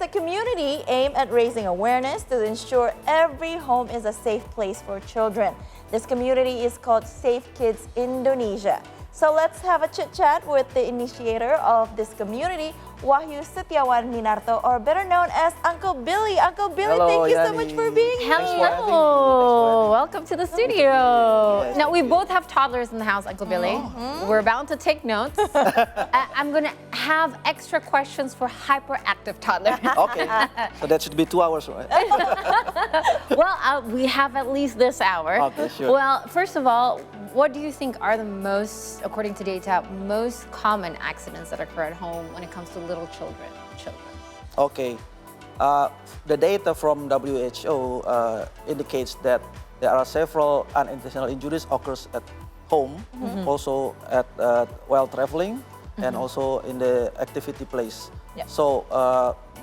a community aimed at raising awareness to ensure every home is a safe place for children. This community is called Safe Kids Indonesia. So let's have a chit-chat with the initiator of this community, Wahyu Setyawan Miniarto, or better known as Uncle Billy. Uncle Billy, Hello, thank you so Yani. much for being here. Hello, welcome to the studio. Yes. Now we both have toddlers in the house, Uncle Billy. We're about to take notes. I'm gonna have extra questions for hyperactive toddlers. Okay, so that should be 2 hours, right? Well, we have at least this hour. Okay, sure. Well, first of all, what do you think are the most, according to data, most common accidents that occur at home when it comes to little children? Okay, the data from WHO indicates that there are several unintentional injuries occurs at home, also at while traveling, and also in the activity place. Yeah. So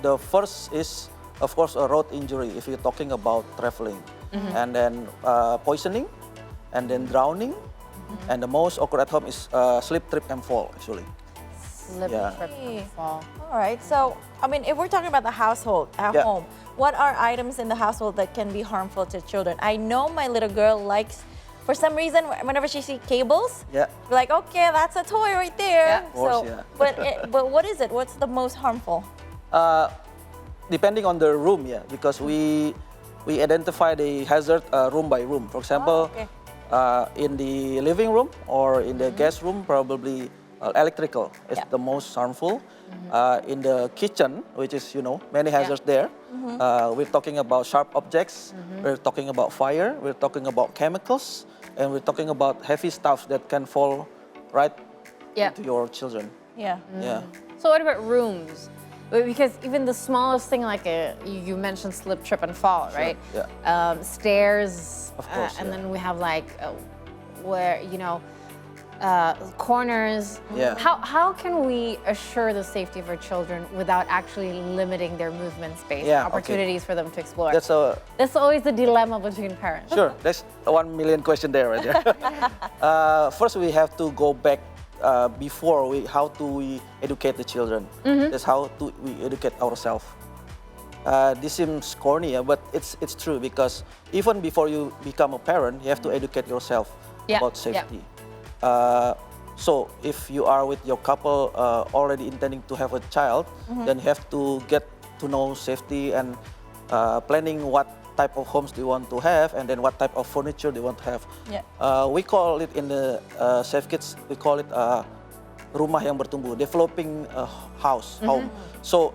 the first is, of course, a road injury if you're talking about traveling, and then poisoning, and then drowning, and the most occur at home is slip, trip, and fall actually. Slip, Yeah. trip, and fall. All right, so I mean, if we're talking about the household at Yeah. home, what are items in the household that can be harmful to children? I know my little girl likes, for some reason, whenever she sees cables, Yeah. we're like, okay, that's a toy right there. Yeah. Of course, So, yeah. but what is it? What's the most harmful? Depending on the room, yeah, because we identify the hazard room by room. For example, okay. in the living room or in the guest room, probably electrical is Yeah. the most harmful. In the kitchen, which is, many hazards there, we're talking about sharp objects, we're talking about fire, we're talking about chemicals, and we're talking about heavy stuff that can fall right Yeah. into your children. Yeah. Yeah. So what about rooms? Because even the smallest thing, like you mentioned slip, trip, and fall, right? Yeah. Stairs, Of course, and yeah. then we have like where corners. Yeah. How can we assure the safety of our children without actually limiting their movement space, Yeah, okay. opportunities for them to explore? That's a That's always the dilemma between parents. Sure, that's a 1 million question there, right there. First, we have to go back before how do we educate the children. That's how we educate ourselves. This seems corny, yeah, but it's true because even before you become a parent, you have to educate yourself Yeah, about yeah. safety. So if you are with your couple already intending to have a child, then you have to get to know safety and planning what type of homes do you want to have, and then what type of furniture do you want to have. Yeah. We call it in the Safe Kids, we call it rumah yang bertumbuh, developing house, home. So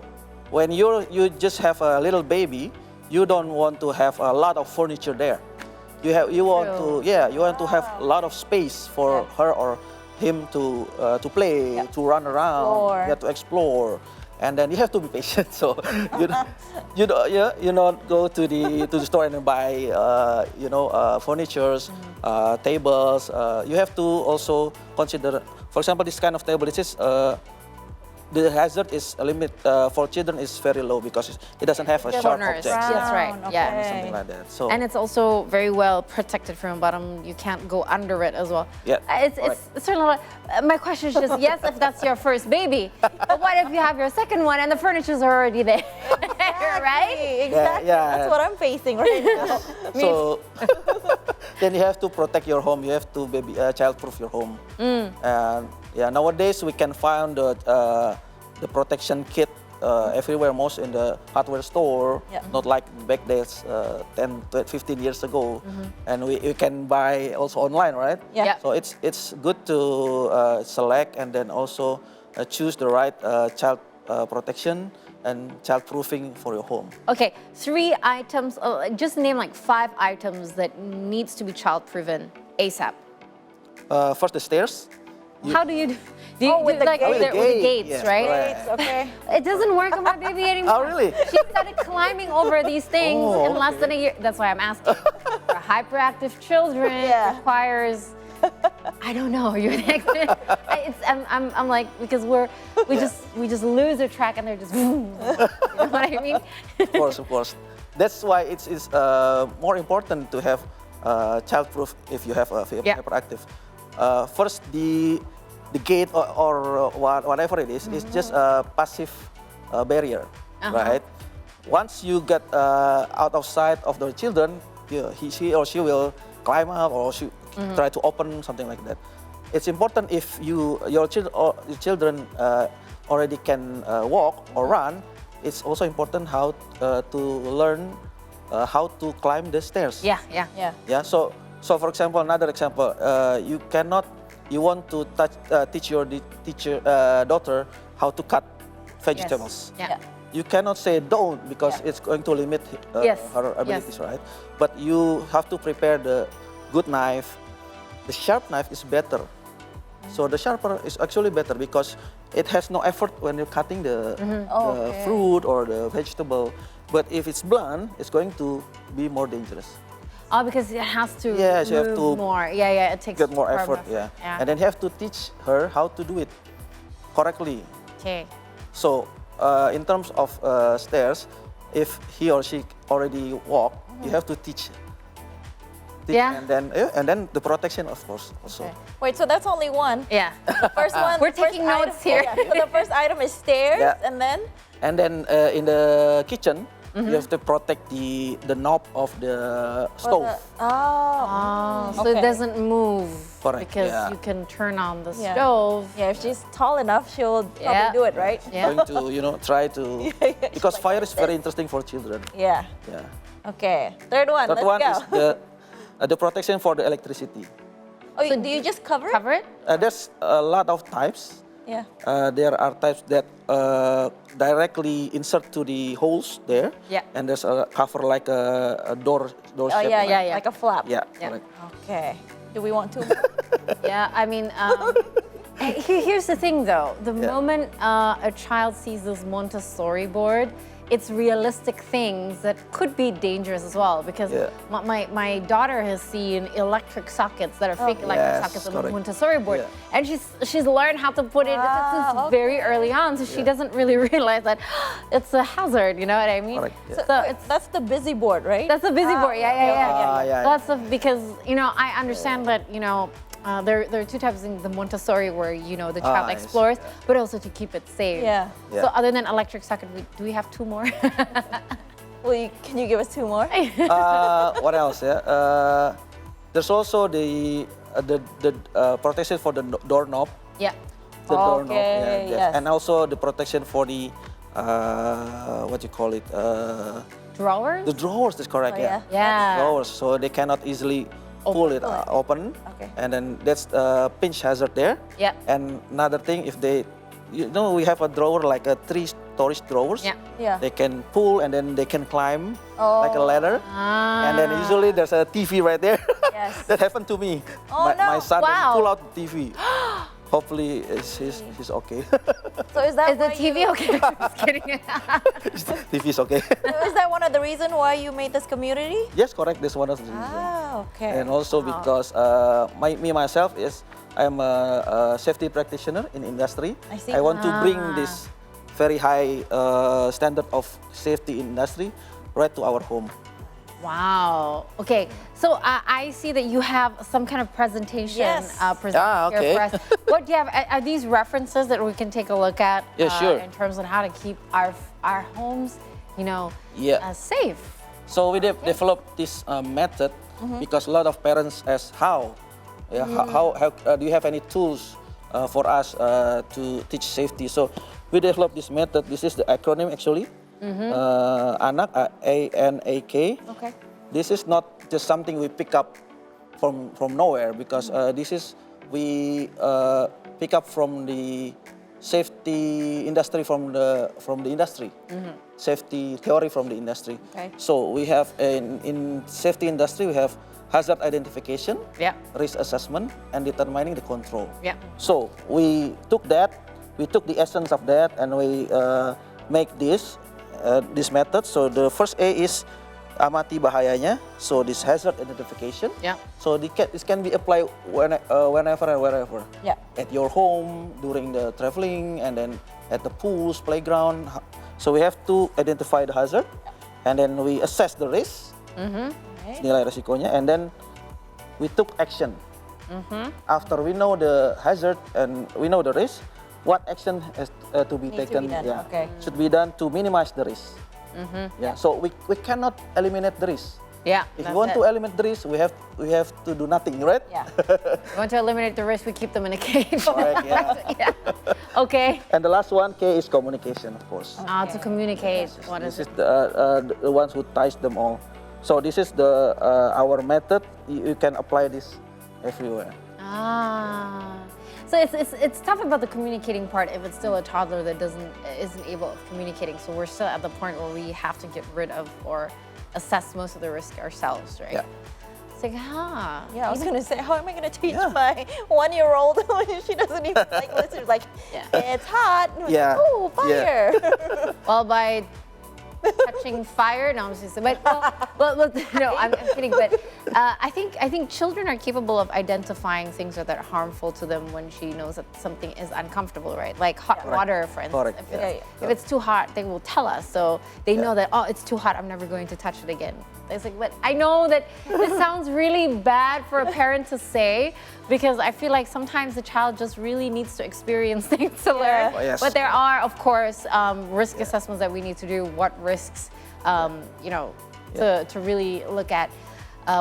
when you just have a little baby, you don't want to have a lot of furniture there. You want to have a lot of space for her or him to play, to run around, Explore. to explore. And then you have to be patient. So you not go to the store and buy furnitures, tables. You have to also consider, for example, this kind of table. This is the hazard is a limit for children is very low because it doesn't have a sharp Corners. object. That's right. Round, Yeah. okay. Something like that. So And it's also very well protected from the bottom. You can't go under it as well. Yeah, It's certainly not, my question is just yes, if that's your first baby. But what if you have your second one and the furniture's already there? Right? Exactly. Yeah. That's what I'm facing right now. So then you have to protect your home. You have to child-proof your home. And nowadays we can find the protection kit everywhere, most in the hardware store. Yeah. Not like back days 10, 15 years ago. And we can buy also online, right? Yeah. Yeah. So it's good to select and then also choose the right child protection and child-proofing for your home. Okay, 3 items, just name like 5 items that needs to be child-proven ASAP. First, the stairs. How do you do? With the like gate. with the gates, Yes, right? correct. Okay. It doesn't work on my baby anymore. Oh, really? She started climbing over these things in less than a year. That's why I'm asking. For hyperactive children, Yeah. it requires. I don't know. You're an expert. I'm like, because we just lose the track and they're just. You know what I mean? Of course. That's why it's more important to have child-proof if you have a hyperactive. First, the gate or whatever it is just a passive barrier. right? Once you get out of sight of the children, he or she will climb up or she try to open something like that. It's important if your children already can walk or run. It's also important how to learn how to climb the stairs. Yeah. Yeah. So for example, another example, you want to teach your daughter how to cut vegetables. Yeah. You cannot say don't because it's going to limit her abilities, right? But you have to prepare the good knife. The sharp knife is better. So the sharper is actually better because it has no effort when you're cutting the fruit or the vegetable. But if it's blunt, it's going to be more dangerous. Oh, because it has to Yes, you have move to more. Yeah, it takes get more far effort. Yeah. And then you have to teach her how to do it correctly. Okay. So in terms of stairs, if he or she already walk, you have to teach. Yeah. And then the protection, of course, also. Okay. Wait, so that's only one. Yeah. The first one. We're the first taking notes here. So the first item is stairs, Yeah. and then. And then in the kitchen, you have to protect the knob of the stove. So it doesn't move. Correct, Because yeah. you can turn on the Yeah. stove. Yeah, if she's tall enough, she'll probably Yeah. do it, right? Yeah. Going to try to because Like fire is very interesting for children. Yeah. Yeah. Okay. Third one. That Let's one go. is the protection for the electricity. Do you just cover it? Cover it? There's a lot of types. Yeah. There are types that directly insert to the holes there. Yeah. And there's a cover like a door Oh shape. yeah, like a flap. Yeah. Yeah. Correct. Okay. Do we want to? Yeah, I mean, here's the thing though. The moment a child sees this Montessori board, it's realistic things that could be dangerous as well. Because my daughter has seen electric sockets that are fake electric sockets on the correct. Montessori board. Yeah. And she's learned how to put it since very early on. So she doesn't really realize that it's a hazard, you know what I mean? Correct, yeah. So it's That's the busy board, right? that's a busy board, yeah. Yeah. That's because I understand that there are two types in the Montessori where the child I see, explores, but also to keep it safe. Yeah. Yeah. So other than electric socket, do we have two more? Can you give us two more? What else? Yeah. There's also the protection for the doorknob. Yeah. The doorknob. Okay, yes. And also the protection for the what you call it? Drawers? The drawers. That's correct. Oh, yeah. Yeah. Drawers, so they cannot easily pull it open. Okay. And then that's pinch hazard there. Yeah. And another thing, if they, we have a drawer like a 3 storage drawers. Yeah. Yeah. They can pull and then they can climb like a ladder. And then Ah. usually there's a TV right there. Yes. That happened to me. Oh, My no. son Wow. pull out the TV. Hopefully he's okay. So is that Is the why TV okay? Just kidding. TV's okay. Is that one of the reasons why you made this community? Yes, correct. That's one of the reasons. Okay. And also because myself I'm a safety practitioner in industry. I see. I want to bring this very high standard of safety in industry right to our home. Wow. Okay. So I see that you have some kind of presentation Yes. presented here for us. What do you have? Are these references that we can take a look at? Yeah, sure. In terms of how to keep our homes, safe. So we developed this method because a lot of parents ask how. Yeah, how do you have any tools for us to teach safety? So we developed this method. This is the acronym actually. ANAK, ANAK. Okay. This is not just something we pick up from nowhere because we pick up from the safety industry from the industry, safety theory from the industry. Okay. So we have in safety industry we have hazard identification, risk assessment, and determining the control. Yeah. So we took the essence of that, and we make this method. So the first A is amati bahayanya. So this hazard identification. Yeah. So this can be applied whenever and wherever. Yeah. At your home, during the traveling, and then at the pools, playground. So we have to identify the hazard, and then we assess the risk, nilai resikonya, and then we took action. After we know the hazard and we know the risk, what action has to be Needs to taken. be done, Yeah, okay. should be done to minimize the risk. Yeah, so we cannot eliminate the risk. Yeah. If that's you want it. to eliminate the risk, we have to do nothing, right? Yeah. We want to eliminate the risk, we keep them in a cage. Correct, yeah. Yeah. Okay. And the last one, K, is communication, of course. To communicate. What This is is it? the ones who ties them all. So this is the our method. You can apply this everywhere. So it's tough about the communicating part if it's still a toddler that isn't able of communicating. So we're still at the point where we have to get rid of or assess most of the risk ourselves, right? Yeah. It's like, Yeah, I was gonna say, how am I gonna teach Yeah. my 1-year-old when she doesn't even like listen? Like, it's hot. Yeah. Oh, fire. well, by touching fire. No, I'm just but no, I'm kidding. But I think children are capable of identifying things that are harmful to them when she knows that something is uncomfortable, right? Like hot water, for instance. Correct. If it's too hot, they will tell us, so they know that it's too hot. I'm never going to touch it again. It's like, but I know that this sounds really bad for a parent to say, because I feel like sometimes the child just really needs to experience things to learn. Oh, yes. But there are, of course, risk assessments that we need to do. What risks, to really look at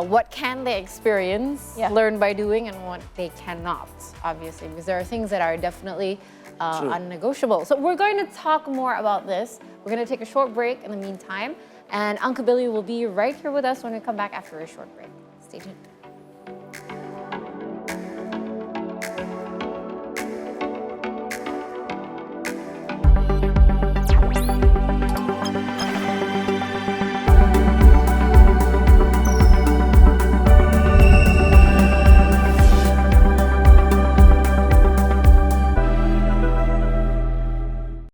what can they experience, learn by doing, and what they cannot, obviously, because there are things that are definitely unnegotiable. So we're going to talk more about this. We're going to take a short break in the meantime, and Uncle Billy will be right here with us when we come back after a short break. Stay tuned.